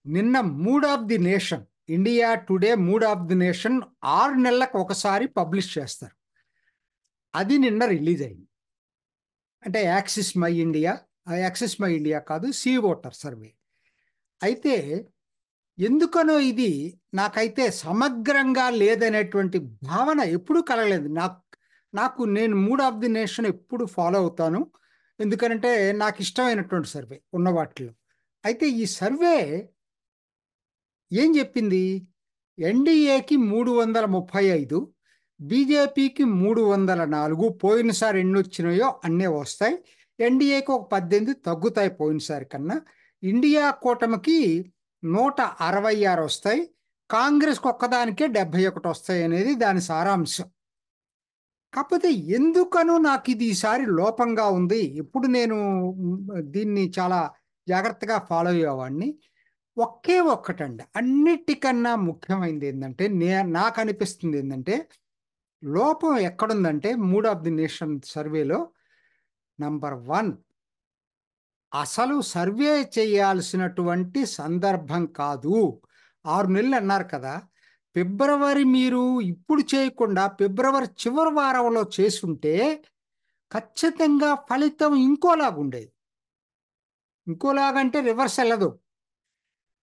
నిన్న mood of the nation, India today mood of the nation 6 నెలలకు ఒకసారి publish చేస్తారు. అది నిన్న రిలీజ్ అయింది. అంటే axis my India, axis my India కాదు, సీ ఓటర్ సర్వే. అయితే ఎందుకనో ఇది నాకైతే సమగ్రంగా లేదనేటువంటి భావన ఎప్పుడూ కలగలేదు. నాకు నేను మూడ్ ఆఫ్ ది నేషన్ ఎప్పుడు ఫాలో అవుతాను, ఎందుకంటే నాకు ఇష్టమైనటువంటి సర్వే ఉన్న వాటిలో. అయితే ఈ సర్వే ఏం చెప్పింది? ఎన్డీఏకి 335, బీజేపీకి 304. పోయినసారి ఎన్ని వచ్చినాయో అన్నే వస్తాయి. ఎన్డీఏకి ఒక 18 తగ్గుతాయి పోయినసారి కన్నా. ఇండియా కూటమికి 166 వస్తాయి. కాంగ్రెస్కి ఒక్కదానికే 71 వస్తాయి అనేది దాని సారాంశం. కాకపోతే ఎందుకనో నాకు ఇది ఈసారి లోపంగా ఉంది. ఇప్పుడు నేను దీన్ని చాలా జాగ్రత్తగా ఫాలో అయ్యేవాడిని. ఒకే ఒక్కటండి, అన్నిటికన్నా ముఖ్యమైనది ఏంటంటే, నాకు అనిపిస్తుంది ఏంటంటే, లోపం ఎక్కడుందంటే మూడ్ ఆఫ్ ది నేషన్ సర్వేలో నంబర్ 1, అసలు సర్వే చేయాల్సినటువంటి సందర్భం కాదు. 6 నెలలు అన్నారు కదా, ఫిబ్రవరి మీరు ఇప్పుడు చేయకుండా ఫిబ్రవరి చివరి వారంలో చేసుంటే ఖచ్చితంగా ఫలితం ఇంకోలాగుండేది. ఇంకోలాగంటే రివర్స్ వెళ్ళదు,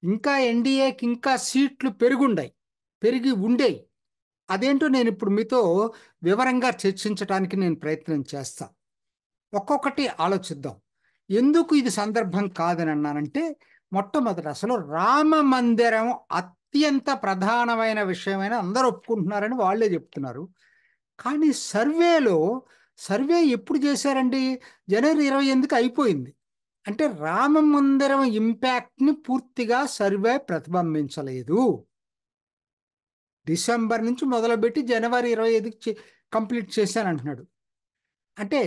ఇంకా ఎన్డీఏకి ఇంకా సీట్లు పెరిగి ఉండేవి. అదేంటో నేను ఇప్పుడు మీతో వివరంగా చర్చించడానికి నేను ప్రయత్నం చేస్తా. ఒక్కొక్కటి ఆలోచిద్దాం. ఎందుకు ఇది సందర్భం కాదని అన్నానంటే, మొట్టమొదటి అసలు రామ మందిరం అత్యంత ప్రధానమైన విషయమైన అందరూ ఒప్పుకుంటున్నారని వాళ్ళే చెప్తున్నారు. కానీ సర్వే ఎప్పుడు చేశారండి? జనవరి 28కి అయిపోయింది. అంటే రామ మందిరం ఇంపాక్ట్ని పూర్తిగా సర్వే ప్రతిబింబించలేదు. డిసెంబర్ నుంచి మొదలుపెట్టి జనవరి 25కి కంప్లీట్ చేశానంటున్నాడు. అంటే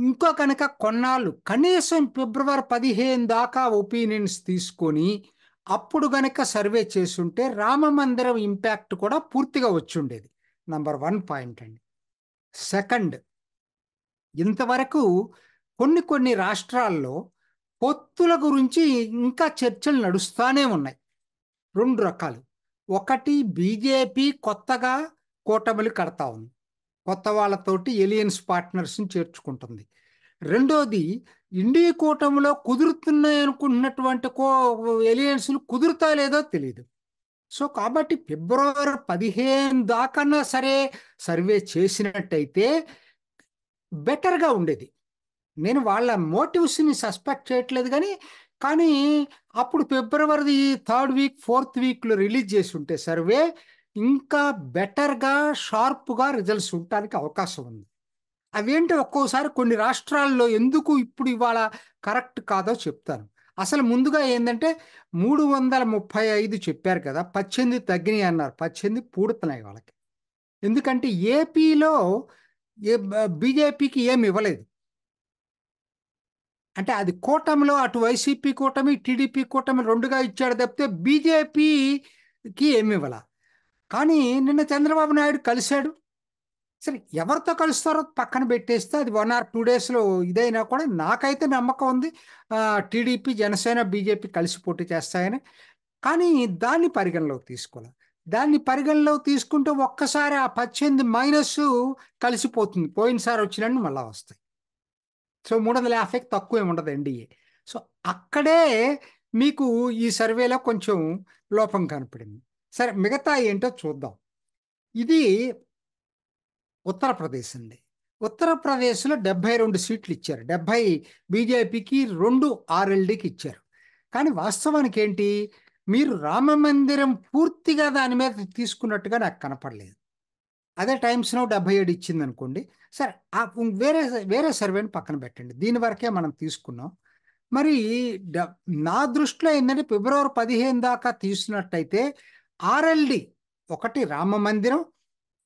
ఇంకో కనుక కొన్నాళ్ళు కనీసం ఫిబ్రవరి 15 దాకా ఒపీనియన్స్ తీసుకొని అప్పుడు గనక సర్వే చేసుంటే రామ మందిరం ఇంపాక్ట్ కూడా పూర్తిగా వచ్చి ఉండేది. నంబర్ 1 పాయింట్ అండి. సెకండ్, ఇంతవరకు కొన్ని రాష్ట్రాల్లో పొత్తుల గురించి ఇంకా చర్చలు నడుస్తూనే ఉన్నాయి. 2 రకాలు. ఒకటి, బీజేపీ కొత్తగా కూటమిలు కడతా ఉంది, కొత్త వాళ్ళతోటి ఎలియన్స్ పార్ట్నర్స్ని చేర్చుకుంటుంది. రెండోది, ఇండియా కూటమిలో కుదురుతున్నాయి అనుకుంటున్నటువంటి ఎలియన్స్లు కుదురుతాయో లేదో తెలియదు. సో కాబట్టి ఫిబ్రవరి 15 దాకన్నా సరే సర్వే చేసినట్టయితే బెటర్గా ఉండేది. నేను వాళ్ళ మోటివ్స్ని సస్పెక్ట్ చేయట్లేదు, కానీ అప్పుడు ఫిబ్రవరి 3rd వీక్ 4th వీక్లో రిలీజ్ చేసి ఉంటే సర్వే ఇంకా బెటర్గా షార్ప్గా రిజల్ట్స్ ఉండటానికి అవకాశం ఉంది. అవేంటి ఒక్కోసారి కొన్ని రాష్ట్రాల్లో ఎందుకు ఇప్పుడు ఇవాళ కరెక్ట్ కాదో చెప్తాను. అసలు ముందుగా ఏంటంటే 335 చెప్పారు కదా, 18 తగ్గినాయి అన్నారు. 18 పూడుతున్నాయి వాళ్ళకి. ఎందుకంటే ఏపీలో బీజేపీకి ఏమి ఇవ్వలేదు. అంటే అది కూటమిలో అటు వైసీపీ కూటమి, టీడీపీ కూటమి రెండుగా ఇచ్చాడు తప్పితే బీజేపీకి ఏమి ఇవ్వాల. కానీ నిన్న చంద్రబాబు నాయుడు కలిశాడు. సరే, ఎవరితో కలుస్తారో పక్కన పెట్టేస్తే అది 1 or 2 డేస్లో ఇదైనా కూడా నాకైతే నమ్మకం ఉంది టీడీపీ, జనసేన, బీజేపీ కలిసి పోటీ చేస్తాయని. కానీ దాన్ని పరిగణలోకి తీసుకోవాలి. దాన్ని పరిగణలోకి తీసుకుంటే ఒక్కసారి ఆ 18 మైనస్ కలిసిపోతుంది. పోయినసారి వచ్చినట్టు మళ్ళీ వస్తాయి. సో 350కి తక్కువ ఏమి ఉండదు ఎన్డీఏ. సో అక్కడే మీకు ఈ సర్వేలో కొంచెం లోపం కనపడింది. సరే, మిగతా ఏంటో చూద్దాం. ఇది ఉత్తరప్రదేశ్ అండి. ఉత్తరప్రదేశ్లో 72 సీట్లు ఇచ్చారు. 70 బీజేపీకి, 2 ఆర్ఎల్డీకి ఇచ్చారు. కానీ వాస్తవానికి ఏంటి, మీరు రామ మందిరం పూర్తిగా దాని మీద తీసుకున్నట్టుగా నాకు కనపడలేదు. అదే టైమ్స్ నౌ 77 ఇచ్చింది అనుకోండి. సరే, వేరే వేరే సర్వేని పక్కన పెట్టండి, దీని వరకే మనం తీసుకున్నాం. మరి నా దృష్టిలో ఏంటంటే ఫిబ్రవరి 15 దాకా తీసినట్టయితే ఆర్ఎల్డి ఒకటి రామ మందిరం,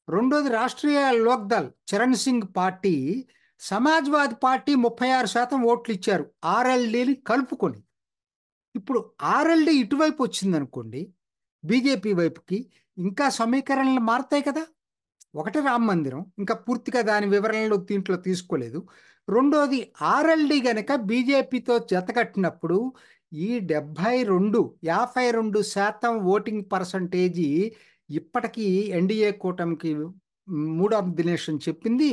రెండోది రాష్ట్రీయ లోక్దల్ చరణ్ సింగ్ పార్టీ, సమాజ్వాదీ పార్టీ 36% ఓట్లు ఇచ్చారు ఆర్ఎల్డీని కలుపుకొని. ఇప్పుడు ఆర్ఎల్డి ఇటువైపు వచ్చిందనుకోండి, బీజేపీ వైపుకి, ఇంకా సమీకరణలు మారుతాయి కదా. ఒకటి రామ మందిరం, ఇంకా పూర్తిగా దాని వివరణలు దీంట్లో తీసుకోలేదు. రెండోది, ఆర్ఎల్డి గనక బీజేపీతో జతకట్టినప్పుడు ఈ 52% ఓటింగ్ పర్సంటేజీ ఇప్పటికీ ఎన్డీఏ కూటమికి మూడ్ ఆఫ్ ది నేషన్ చెప్పింది.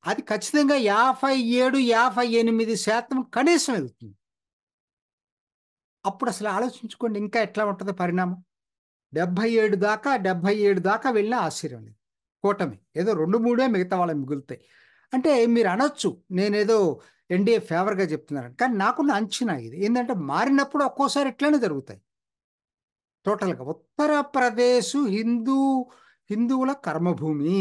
అది ఖచ్చితంగా 57-58% కనీసం వెళ్తుంది. అప్పుడు అసలు ఆలోచించుకోండి ఇంకా ఎట్లా ఉంటుంది పరిణామం. 77 దాకా వెళ్ళినా ఆశ్చర్యం లేదు. కూటమి ఏదో 2-3 మిగతా వాళ్ళకి మిగులుతాయి. అంటే మీరు అనొచ్చు నేనేదో ఎన్డీఏ ఫేవర్గా చెప్తున్నాను, కానీ నాకున్న అంచనా ఇది ఏంటంటే మారినప్పుడు ఒక్కోసారి ఇట్లానే జరుగుతాయి. టోటల్గా ఉత్తరప్రదేశ్ హిందువుల కర్మభూమి,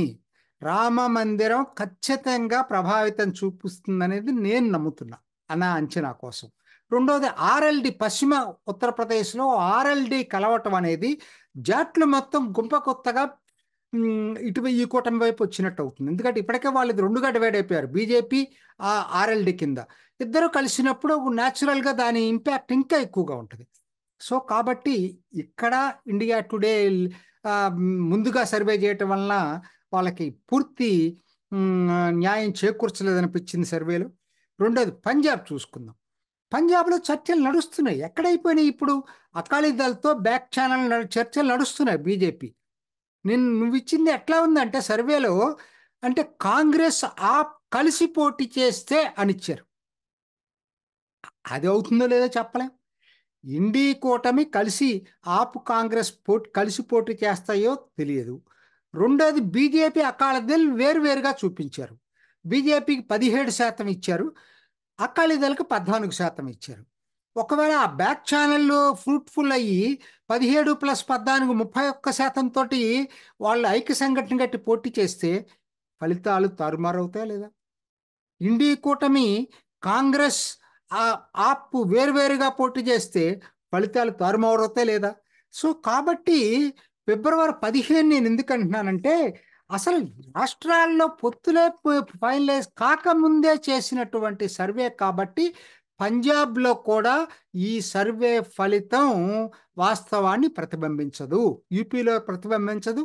రామ మందిరం ఖచ్చితంగా ప్రభావితం చూపిస్తుందనేది నేను నమ్ముతున్నా నా అంచనా కోసం. రెండోది ఆర్ఎల్డి, పశ్చిమ ఉత్తరప్రదేశ్లో ఆర్ఎల్డి కలవటం అనేది జాట్లు మొత్తం గుంప కొత్తగా ఈ కూటమి వైపు వచ్చినట్టు అవుతుంది. ఎందుకంటే ఇప్పటికే వాళ్ళు 2గా డివైడ్ అయిపోయారు, బీజేపీ ఆర్ఎల్డి కింద. ఇద్దరు కలిసినప్పుడు న్యాచురల్గా దాని ఇంపాక్ట్ ఇంకా ఎక్కువగా ఉంటుంది. సో కాబట్టి ఇక్కడ ఇండియా టుడే ముందుగా సర్వే చేయటం వలన వాళ్ళకి పూర్తి న్యాయం చేకూర్చలేదనిపించింది సర్వేలో. రెండోది పంజాబ్ చూసుకుందాం. పంజాబ్లో చర్చలు నడుస్తున్నాయి. ఎక్కడైపోయినాయి ఇప్పుడు? అకాలీదళ్తో బ్యాక్ ఛానల్ చర్చలు నడుస్తున్నాయి బీజేపీ. నువ్వు ఇచ్చింది ఎట్లా ఉందంటే సర్వేలో, అంటే కాంగ్రెస్ కలిసి పోటీ చేస్తే అనిచ్చారు. అది అవుతుందో లేదో చెప్పలేం. ఇండీ కూటమి కలిసి కాంగ్రెస్ కలిసి పోటీ చేస్తాయో తెలియదు. రెండోది బీజేపీ అకాలీదళ్ వేరువేరుగా చూపించారు. బీజేపీకి 17% ఇచ్చారు, అకాలీదళ్కి 14% ఇచ్చారు. ఒకవేళ ఆ బ్యాక్ ఛానల్లో ఫ్రూట్ఫుల్ అయ్యి 17+14 31% తోటి వాళ్ళు ఐక్య సంఘటన గట్టి పోటీ చేస్తే ఫలితాలు తారుమారవుతాయా లేదా? ఇండీ కూటమి కాంగ్రెస్ ఆప్ వేరువేరుగా పోటీ చేస్తే ఫలితాలు తారుమారవుతాయి లేదా? సో కాబట్టి ఫిబ్రవరి 15 నేను ఎందుకు అంటున్నానంటే, అసలు రాష్ట్రాల్లో పొత్తులే ఫైనలైజ్ కాకముందే చేసినటువంటి సర్వే కాబట్టి పంజాబ్లో కూడా ఈ సర్వే ఫలితం వాస్తవాన్ని ప్రతిబింబించదు. యూపీలో ప్రతిబింబించదు,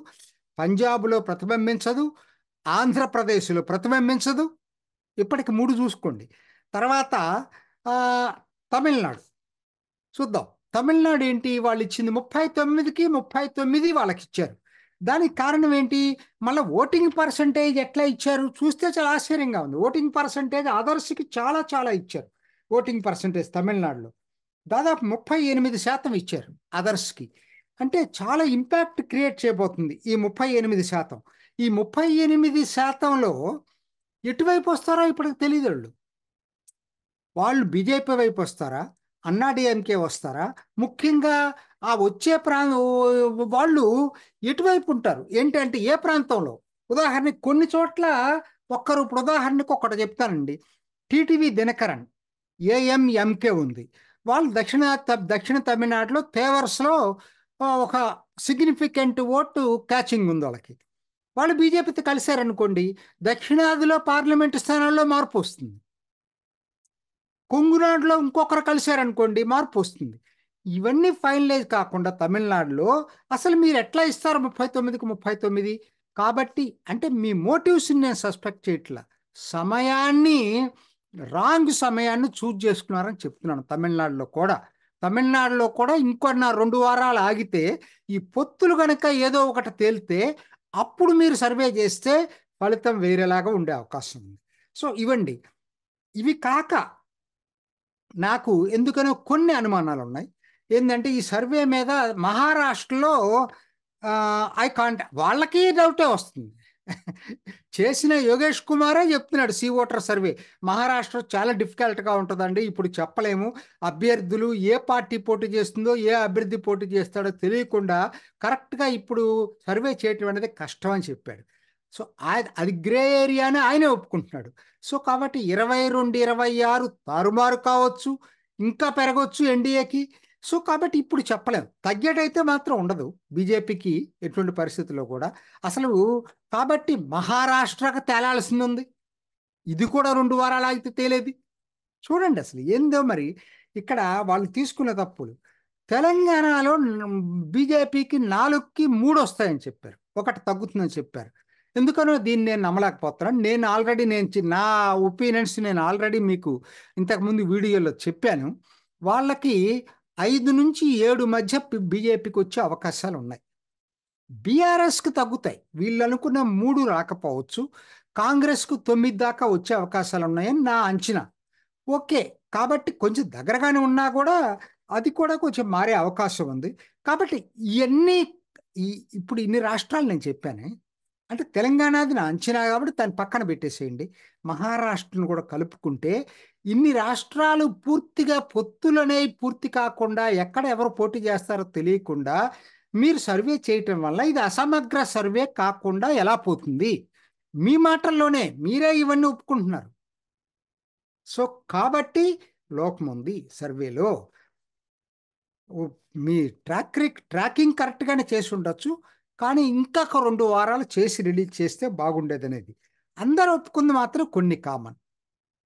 పంజాబ్లో ప్రతిబింబించదు, ఆంధ్రప్రదేశ్లో ప్రతిబింబించదు. ఇప్పటికి 3 చూసుకోండి. తర్వాత తమిళనాడు చూద్దాం. తమిళనాడు ఏంటి, వాళ్ళు ఇచ్చింది 39కి 39 వాళ్ళకి ఇచ్చారు. దానికి కారణం ఏంటి? మళ్ళీ ఓటింగ్ పర్సంటేజ్ ఎట్లా ఇచ్చారు చూస్తే చాలా ఆశ్చర్యంగా ఉంది. ఓటింగ్ పర్సంటేజ్ అదర్స్కి చాలా చాలా ఇచ్చారు. ఓటింగ్ పర్సంటేజ్ తమిళనాడులో దాదాపు 38% ఇచ్చారు అదర్స్కి. అంటే చాలా ఇంపాక్ట్ క్రియేట్ చేయబోతుంది ఈ 38%. ఈ 38%లో ఎటువైపు వస్తారో ఇప్పటికి తెలియదు. వాళ్ళు బీజేపీ వైపు వస్తారా, అన్నాడీఎంకే వస్తారా? ముఖ్యంగా ఆ వచ్చే వాళ్ళు ఎటువైపు ఉంటారు ఏంటంటే ఏ ప్రాంతంలో? ఉదాహరణకి కొన్ని చోట్ల ఇప్పుడు ఉదాహరణకు ఒకటి చెప్తానండి. టీటీవీ దినకరన్ ఏఎంఎంకే ఉంది. వాళ్ళు దక్షిణ తమిళనాడులో తేవర్స్లో ఒక సిగ్నిఫికెంట్ ఓటు క్యాచింగ్ ఉంది వాళ్ళకి. వాళ్ళు బీజేపీతో కలిశారనుకోండి, దక్షిణాదిలో పార్లమెంటు స్థానాల్లో మార్పు వస్తుంది. కొంగునాడులో ఇంకొకరు కలిశారనుకోండి, మార్పు వస్తుంది. ఇవన్నీ ఫైనలైజ్ కాకుండా తమిళనాడులో అసలు మీరు ఎట్లా ఇస్తారు 39కి 39? కాబట్టి అంటే మీ మోటివ్స్ని నేను సస్పెక్ట్ చేయట్లా, రాంగ్ సమయాన్ని చూజ్ చేసుకున్నారని చెప్తున్నాను. తమిళనాడులో కూడా ఇంకొన్న 2 వారాలు ఆగితే ఈ పొత్తులు కనుక ఏదో ఒకటి తేలితే అప్పుడు మీరు సర్వే చేస్తే ఫలితం వేరేలాగా ఉండే అవకాశం ఉంది. సో ఇవి కాక నాకు ఎందుకనో కొన్ని అనుమానాలు ఉన్నాయి. ఏంటంటే ఈ సర్వే మీద మహారాష్ట్రలో వాళ్ళకి డౌటే వస్తుంది. చేసిన యోగేష్ కుమారే చెప్తున్నాడు సీ ఓటర్ సర్వే మహారాష్ట్ర చాలా డిఫికల్ట్గా ఉంటుందండి, ఇప్పుడు చెప్పలేము, అభ్యర్థులు ఏ పార్టీ పోటీ చేస్తుందో ఏ అభ్యర్థి పోటీ చేస్తాడో తెలియకుండా కరెక్ట్గా ఇప్పుడు సర్వే చేయటం అనేది కష్టం అని చెప్పాడు. సో అది గ్రే ఏరియా అని ఆయనే ఒప్పుకుంటున్నాడు. సో కాబట్టి 22-26 తారుమారు కావచ్చు, ఇంకా పెరగవచ్చు ఎన్డీఏకి. సో కాబట్టి ఇప్పుడు చెప్పలేము, తగ్గేటైతే మాత్రం ఉండదు బీజేపీకి ఎటువంటి పరిస్థితుల్లో కూడా అసలు. కాబట్టి మహారాష్ట్రకు తేలాల్సింది ఉంది, ఇది కూడా 2 వారాలు ఆగితే తేలేది. చూడండి అసలు ఏందో మరి ఇక్కడ వాళ్ళు తీసుకున్న తప్పులు. తెలంగాణలో బీజేపీకి 4కి 3 వస్తాయని చెప్పారు, 1 తగ్గుతుందని చెప్పారు. ఎందుకనో దీన్ని నేను నమ్మలేకపోతున్నాను. నా ఒపీనియన్స్ నేను ఆల్రెడీ మీకు ఇంతకుముందు వీడియోలో చెప్పాను. వాళ్ళకి 5 నుంచి 7 మధ్య బీజేపీకి వచ్చే అవకాశాలు ఉన్నాయి. బీఆర్ఎస్కి తగ్గుతాయి. వీళ్ళు అనుకున్న 3 రాకపోవచ్చు. కాంగ్రెస్కు 9 దాకా వచ్చే అవకాశాలు ఉన్నాయని నా అంచనా. ఓకే. కాబట్టి కొంచెం దగ్గరగానే ఉన్నా కూడా అది కూడా కొంచెం మారే అవకాశం ఉంది. కాబట్టి ఇవన్నీ ఇప్పుడు ఇన్ని రాష్ట్రాలు నేను చెప్పానే. అంటే తెలంగాణది నా అంచనా కాబట్టి దాన్ని పక్కన పెట్టేసేయండి. మహారాష్ట్రను కూడా కలుపుకుంటే ఇన్ని రాష్ట్రాలు పూర్తిగా పొత్తులనేవి పూర్తి కాకుండా ఎక్కడ ఎవరు పోటీ చేస్తారో తెలియకుండా మీరు సర్వే చేయటం వల్ల ఇది అసమగ్ర సర్వే కాకుండా ఎలా పోతుంది? మీ మాటల్లోనే మీరే ఇవన్నీ ఒప్పుకుంటున్నారు. సో కాబట్టి లోపం ఉంది సర్వేలో. మీ ట్రాకింగ్ కరెక్ట్గానే చేసి ఉండొచ్చు, కానీ ఇంకా 2 వారాలు చేసి రిలీజ్ చేస్తే బాగుండేది అనేది. అందరూ ఒప్పుకుంది మాత్రం కొన్ని కామన్.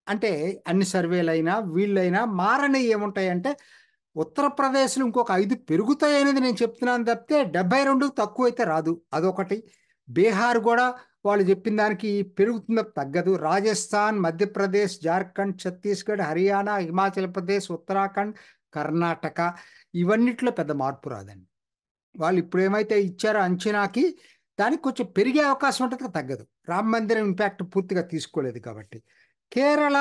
అంటే అన్ని సర్వేలైనా వీళ్ళైనా మారని ఏముంటాయంటే ఉత్తరప్రదేశ్లో ఇంకొక 5 పెరుగుతాయి అనేది నేను చెప్తున్నాను తప్పితే 72 తక్కువ అయితే రాదు. అదొకటి. బీహార్ కూడా వాళ్ళు చెప్పిన దానికి పెరుగుతుందో తగ్గదు. రాజస్థాన్, మధ్యప్రదేశ్, జార్ఖండ్, ఛత్తీస్గఢ్, హర్యానా, హిమాచల్ ప్రదేశ్, ఉత్తరాఖండ్, కర్ణాటక ఇవన్నిట్లో పెద్ద మార్పు రాదండి. వాళ్ళు ఇప్పుడు ఏమైతే ఇచ్చారో అంచనాకి దానికి కొంచెం పెరిగే అవకాశం ఉంటుంది, తగ్గదు. రామ మందిరం ఇంపాక్ట్ పూర్తిగా తీసుకోలేదు కాబట్టి. కేరళ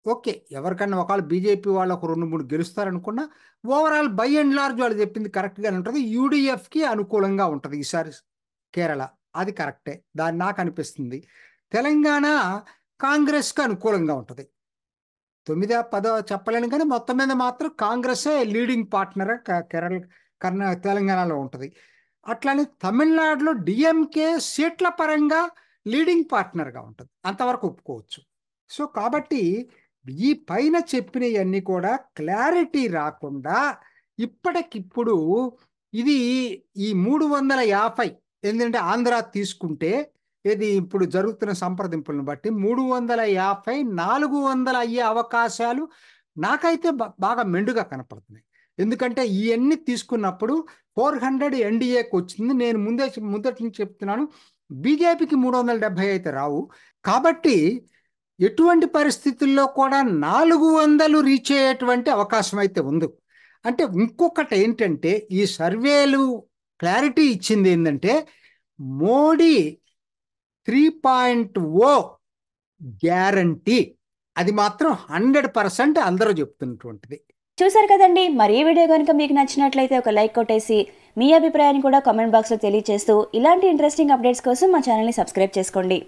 ఓకే, ఎవరికన్నా ఒకవేళ బీజేపీ వాళ్ళు ఒక 2-3 గెలుస్తారనుకున్నా ఓవరాల్ బై అండ్ లార్జ్ వాళ్ళు చెప్పింది కరెక్ట్గానే ఉంటుంది. యూడిఎఫ్కి అనుకూలంగా ఉంటుంది ఈసారి కేరళ. అది కరెక్టే, దాన్ని నాకు అనిపిస్తుంది. తెలంగాణ కాంగ్రెస్కి అనుకూలంగా ఉంటుంది. 9-10 చెప్పలేను కానీ మొత్తం మీద మాత్రం కాంగ్రెసే లీడింగ్ పార్ట్నర్ తెలంగాణలో ఉంటుంది. అట్లానే తమిళనాడులో డిఎంకే సీట్ల పరంగా లీడింగ్ పార్ట్నర్గా ఉంటుంది, అంతవరకు ఒప్పుకోవచ్చు. సో కాబట్టి ఈ పైన చెప్పినవన్నీ కూడా క్లారిటీ రాకుండా ఇప్పటికిప్పుడు ఇది ఈ 350 ఎందుకంటే ఆంధ్ర తీసుకుంటే ఇది ఇప్పుడు జరుగుతున్న సంప్రదింపులను బట్టి 350, 400 అయ్యే అవకాశాలు నాకైతే బాగా మెండుగా కనపడుతున్నాయి. ఎందుకంటే ఇవన్నీ తీసుకున్నప్పుడు 400 ఎన్డీఏకి వచ్చింది. నేను ముందటి నుంచి చెప్తున్నాను, బీజేపీకి 370 అయితే రావు. కాబట్టి ఎటువంటి పరిస్థితుల్లో కూడా 400 రీచ్ అయ్యేటువంటి అవకాశం అయితే ఉంది. అంటే ఇంకొకటి ఏంటంటే ఈ సర్వేలు క్లారిటీ ఇచ్చింది ఏంటంటే మోడీ 3.0 గ్యారంటీ, అది మాత్రం 100% అందరూ చెప్తున్నటువంటిది. చూసారు కదండి. మరి ఈ వీడియో కనుక మీకు నచ్చినట్లయితే ఒక లైక్ కొట్టేసి మీ అభిప్రాయాన్ని కూడా కామెంట్ బాక్స్లో తెలియజేస్తూ ఇలాంటి ఇంట్రెస్టింగ్ అప్డేట్స్ కోసం మా ఛానల్ని సబ్స్క్రైబ్ చేసుకోండి.